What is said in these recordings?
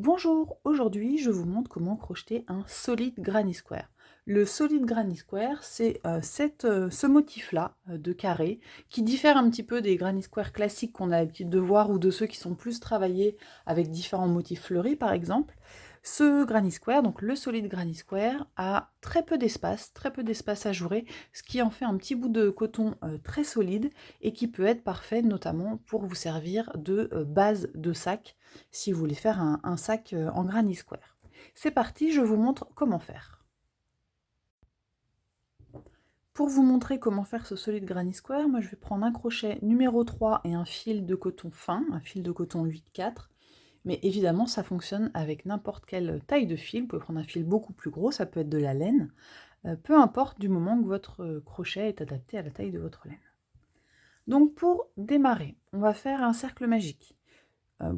Bonjour, aujourd'hui je vous montre comment crocheter un solid granny square. Le solid granny square, c'est ce motif-là de carré qui diffère un petit peu des granny square classiques qu'on a l'habitude de voir ou de ceux qui sont plus travaillés avec différents motifs fleuris par exemple. Ce granny square, donc le solid granny square, a très peu d'espace à jouer, ce qui en fait un petit bout de coton très solide et qui peut être parfait notamment pour vous servir de base de sac si vous voulez faire un sac en granny square. C'est parti, je vous montre comment faire. Pour vous montrer comment faire ce solide granny square, moi je vais prendre un crochet numéro 3 et un fil de coton fin, un fil de coton 8/4. Mais évidemment, ça fonctionne avec n'importe quelle taille de fil. Vous pouvez prendre un fil beaucoup plus gros, ça peut être de la laine. Peu importe du moment que votre crochet est adapté à la taille de votre laine. Donc pour démarrer, on va faire un cercle magique.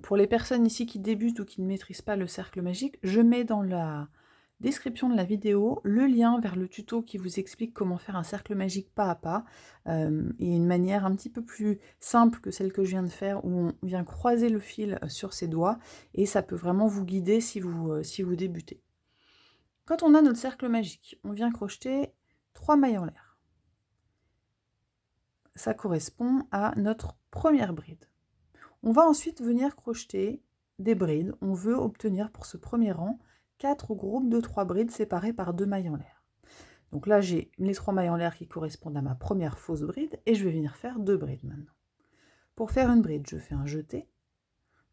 Pour les personnes ici qui débutent ou qui ne maîtrisent pas le cercle magique, je mets dans la description de la vidéo le lien vers le tuto qui vous explique comment faire un cercle magique pas à pas, et une manière un petit peu plus simple que celle que je viens de faire, où on vient croiser le fil sur ses doigts, et ça peut vraiment vous guider si vous débutez. Quand on a notre cercle magique, on vient crocheter 3 mailles en l'air. Ça correspond à notre première bride. On va ensuite venir crocheter des brides. On veut obtenir pour ce premier rang 4 groupes de 3 brides séparées par 2 mailles en l'air. Donc là, j'ai les 3 mailles en l'air qui correspondent à ma première fausse bride et je vais venir faire 2 brides maintenant. Pour faire une bride, je fais un jeté,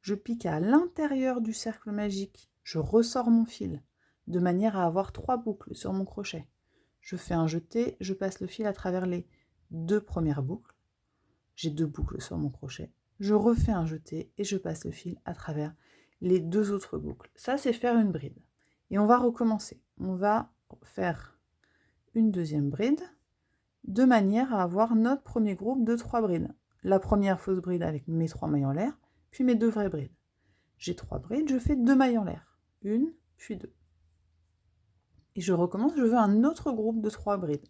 je pique à l'intérieur du cercle magique, je ressors mon fil de manière à avoir 3 boucles sur mon crochet. Je fais un jeté, je passe le fil à travers les 2 premières boucles. J'ai 2 boucles sur mon crochet. Je refais un jeté et je passe le fil à travers les 2 autres boucles. Ça, c'est faire une bride. Et on va recommencer. On va faire une deuxième bride de manière à avoir notre premier groupe de 3 brides. La première fausse bride avec mes 3 mailles en l'air, puis mes 2 vraies brides. J'ai 3 brides, je fais 2 mailles en l'air. Une, puis 2. Et je recommence, je veux un autre groupe de 3 brides.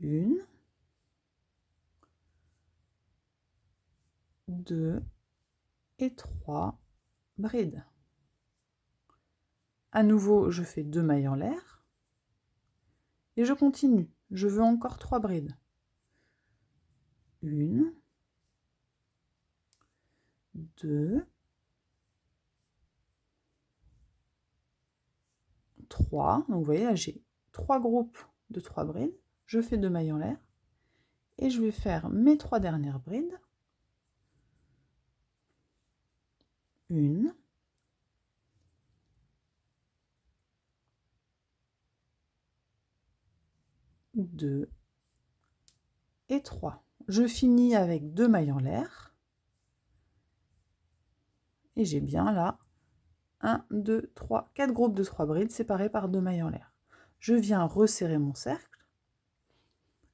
Une, 2 et 3 brides. À nouveau, je fais 2 mailles en l'air et je continue. Je veux encore 3 brides. Une, 2, 3. Donc vous voyez là, j'ai 3 groupes de 3 brides. Je fais 2 mailles en l'air et je vais faire mes 3 dernières brides. Une, 2 et 3. Je finis avec 2 mailles en l'air et j'ai bien là 1, 2, 3, 4 groupes de 3 brides séparés par 2 mailles en l'air. Je viens resserrer mon cercle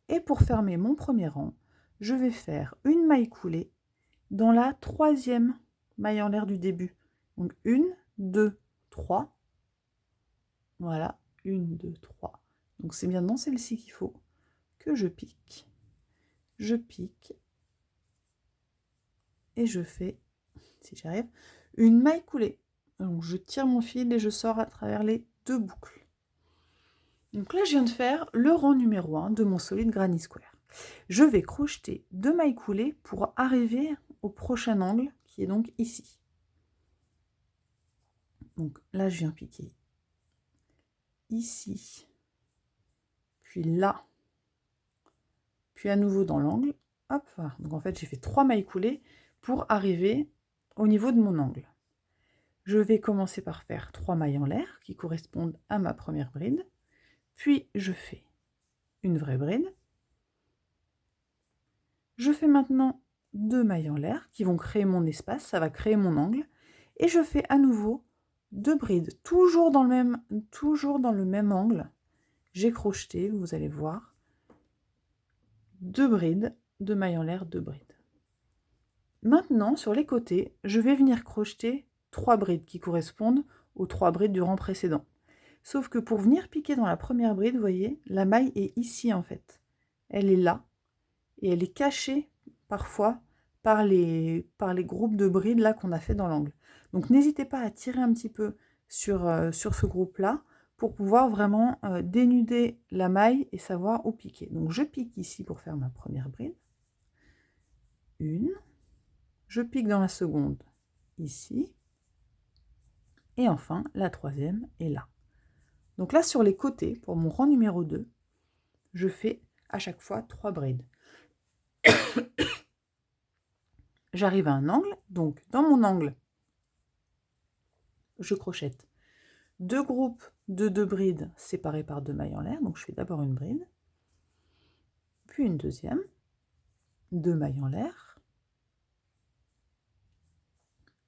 et pour fermer mon premier rang, je vais faire une maille coulée dans la 3e maille en l'air du début. Donc 1, 2, 3. Voilà, 1, 2, 3. Donc c'est bien dans celle-ci qu'il faut que je pique. Je pique et je fais, si j'arrive, une maille coulée. Donc je tire mon fil et je sors à travers les 2 boucles. Donc là, je viens de faire le rang numéro 1 de mon solide granny square. Je vais crocheter 2 mailles coulées pour arriver au prochain angle qui est donc ici. Donc là, je viens piquer ici, puis là, puis à nouveau dans l'angle. Hop, voilà. Donc en fait, j'ai fait 3 mailles coulées pour arriver au niveau de mon angle. Je vais commencer par faire 3 mailles en l'air qui correspondent à ma première bride. Puis je fais une vraie bride. Je fais maintenant 2 mailles en l'air qui vont créer mon espace, ça va créer mon angle. Et je fais à nouveau 2 brides, toujours dans le même angle. J'ai crocheté, vous allez voir, 2 brides, 2 mailles en l'air, 2 brides. Maintenant, sur les côtés, je vais venir crocheter 3 brides qui correspondent aux 3 brides du rang précédent. Sauf que pour venir piquer dans la première bride, vous voyez, la maille est ici en fait. Elle est là et elle est cachée parfois par les groupes de brides là qu'on a fait dans l'angle. Donc n'hésitez pas à tirer un petit peu sur ce groupe-là pour pouvoir vraiment dénuder la maille et savoir où piquer. Donc je pique ici pour faire ma première bride. Une. Je pique dans la seconde ici. Et enfin, la troisième est là. Donc là, sur les côtés, pour mon rang numéro 2, je fais à chaque fois 3 brides. J'arrive à un angle, donc dans mon angle, je crochette 2 groupes de 2 brides séparés par 2 mailles en l'air. Donc je fais d'abord une bride, puis une deuxième, 2 mailles en l'air,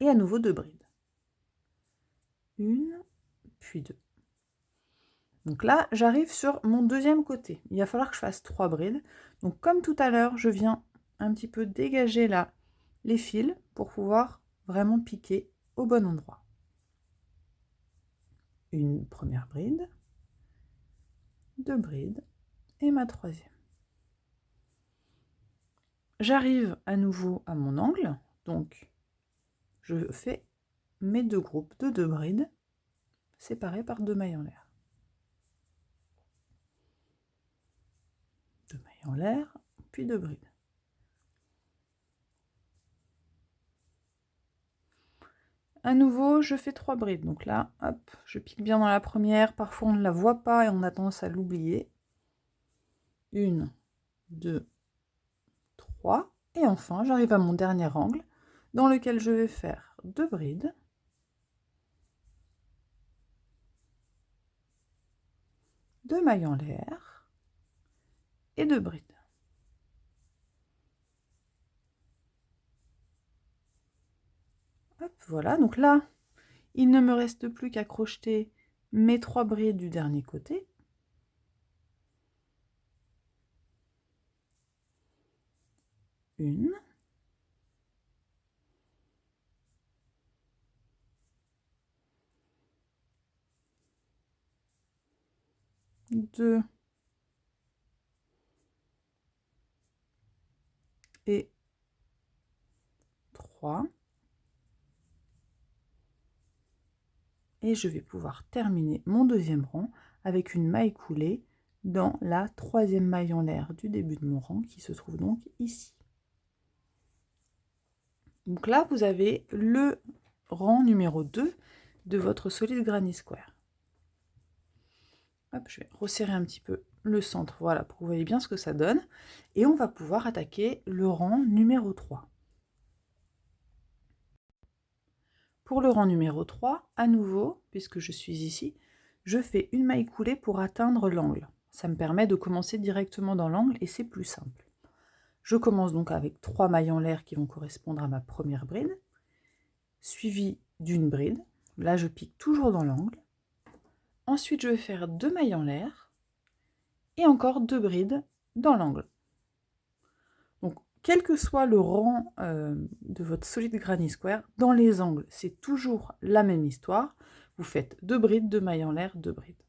et à nouveau 2 brides. Une, puis 2. Donc là, j'arrive sur mon deuxième côté. Il va falloir que je fasse 3 brides. Donc comme tout à l'heure, je viens un petit peu dégager là les fils pour pouvoir vraiment piquer au bon endroit. Une première bride, 2 brides et ma troisième. J'arrive à nouveau à mon angle, donc je fais mes 2 groupes de 2 brides séparés par 2 mailles en l'air. 2 mailles en l'air, puis 2 brides. À nouveau, je fais 3 brides. Donc là, hop, je pique bien dans la première. Parfois, on ne la voit pas et on a tendance à l'oublier. 1, 2, 3. Et enfin, j'arrive à mon dernier angle dans lequel je vais faire 2 brides. 2 mailles en l'air et 2 brides. Hop, voilà, donc là, il ne me reste plus qu'à crocheter mes 3 brides du dernier côté. Une. Deux. Et 3. Et je vais pouvoir terminer mon deuxième rang avec une maille coulée dans la troisième maille en l'air du début de mon rang qui se trouve donc ici. Donc là, vous avez le rang numéro 2 de votre solide granny square. Hop, je vais resserrer un petit peu le centre, voilà, pour que vous voyez bien ce que ça donne. Et on va pouvoir attaquer le rang numéro 3. Pour le rang numéro 3, à nouveau, puisque je suis ici, je fais une maille coulée pour atteindre l'angle. Ça me permet de commencer directement dans l'angle et c'est plus simple. Je commence donc avec 3 mailles en l'air qui vont correspondre à ma première bride, suivie d'une bride. Là, je pique toujours dans l'angle. Ensuite, je vais faire 2 mailles en l'air et encore 2 brides dans l'angle. Donc, quel que soit le rang de votre solide granny square, dans les angles, c'est toujours la même histoire. Vous faites 2 brides, 2 mailles en l'air, 2 brides.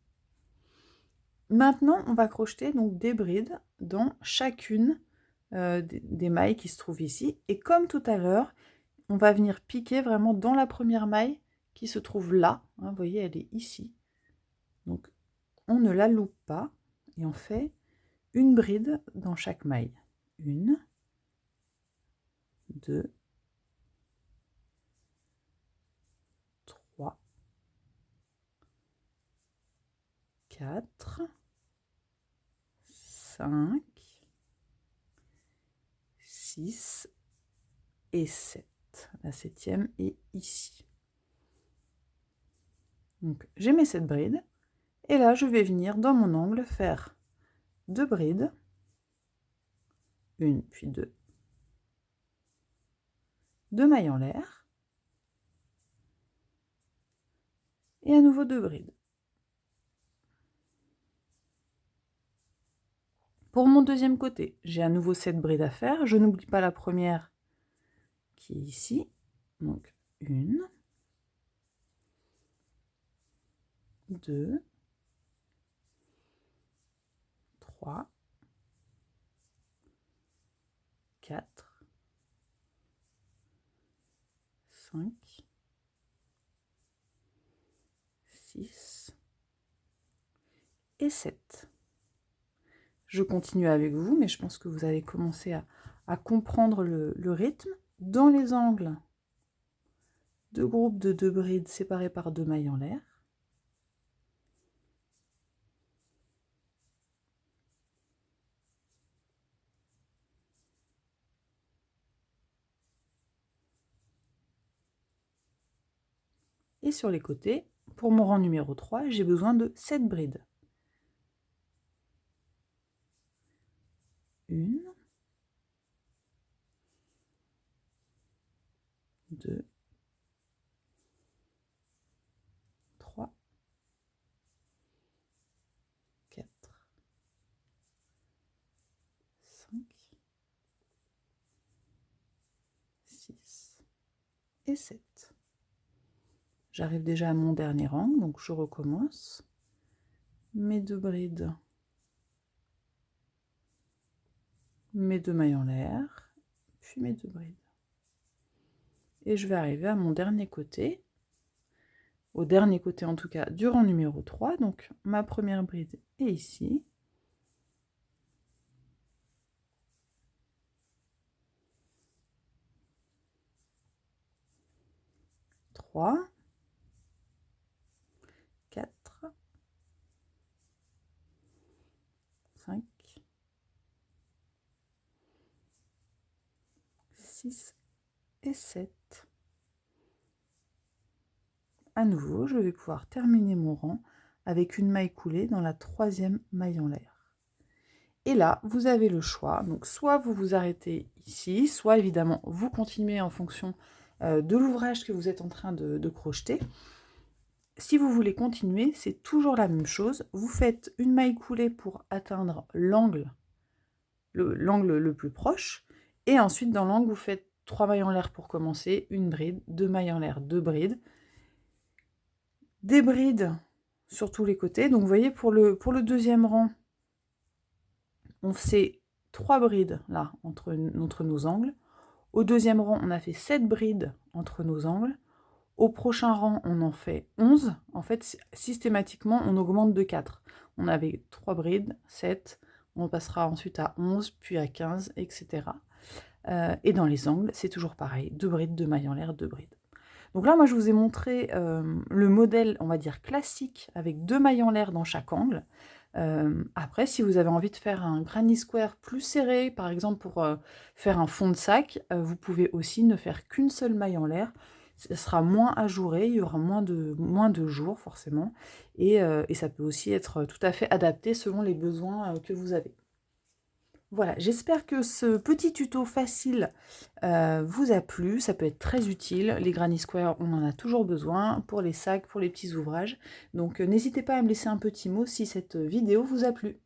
Maintenant, on va crocheter donc des brides dans chacune des mailles qui se trouvent ici. Et comme tout à l'heure, on va venir piquer vraiment dans la première maille qui se trouve là. Hein, vous voyez, elle est ici. Donc, on ne la loupe pas et on fait une bride dans chaque maille. 1, 2, 3, 4, 5, 6 et 7. La septième est ici. Donc j'ai mes 7 brides et là je vais venir dans mon angle faire 2 brides, 1 puis 2, 2 mailles en l'air et à nouveau 2 brides. Pour mon deuxième côté, j'ai à nouveau 7 brides à faire. Je n'oublie pas la première qui est ici. Donc 1, 2, 3, 4, 5, 6 et 7. Je continue avec vous, mais je pense que vous allez commencer à comprendre le rythme. Dans les angles, 2 groupes de 2 brides séparés par 2 mailles en l'air. Et sur les côtés, pour mon rang numéro 3, j'ai besoin de 7 brides. 1, 2, 3, 4, 5, 6 et 7. J'arrive déjà à mon dernier rang, donc je recommence. Mes 2 brides, mes 2 mailles en l'air, puis mes 2 brides. Et je vais arriver à mon dernier côté, au dernier côté en tout cas du rang numéro 3, donc ma première bride est ici. Trois, 4, 5, 6 et 7. À nouveau, je vais pouvoir terminer mon rang avec une maille coulée dans la 3e maille en l'air. Et là, vous avez le choix. Donc, soit vous vous arrêtez ici, soit évidemment, vous continuez en fonction de l'ouvrage que vous êtes en train de crocheter. Si vous voulez continuer, c'est toujours la même chose. Vous faites une maille coulée pour atteindre l'angle le plus proche. Et ensuite, dans l'angle, vous faites 3 mailles en l'air pour commencer, une bride, 2 mailles en l'air, 2 brides. Des brides sur tous les côtés. Donc, vous voyez, pour le deuxième rang, on fait 3 brides là, entre nos angles. Au deuxième rang, on a fait 7 brides entre nos angles. Au prochain rang, on en fait 11. En fait, systématiquement, on augmente de 4. On avait 3 brides, 7. On passera ensuite à 11, puis à 15, etc. Et dans les angles, c'est toujours pareil. 2 brides, 2 mailles en l'air, 2 brides. Donc là, moi, je vous ai montré le modèle, on va dire, classique, avec 2 mailles en l'air dans chaque angle. Après, si vous avez envie de faire un granny square plus serré, par exemple pour faire un fond de sac, vous pouvez aussi ne faire qu'une seule maille en l'air. Ça sera moins ajouré, il y aura moins de jours forcément, et ça peut aussi être tout à fait adapté selon les besoins que vous avez. Voilà, j'espère que ce petit tuto facile vous a plu, ça peut être très utile. Les granny squares, on en a toujours besoin pour les sacs, pour les petits ouvrages. Donc n'hésitez pas à me laisser un petit mot si cette vidéo vous a plu.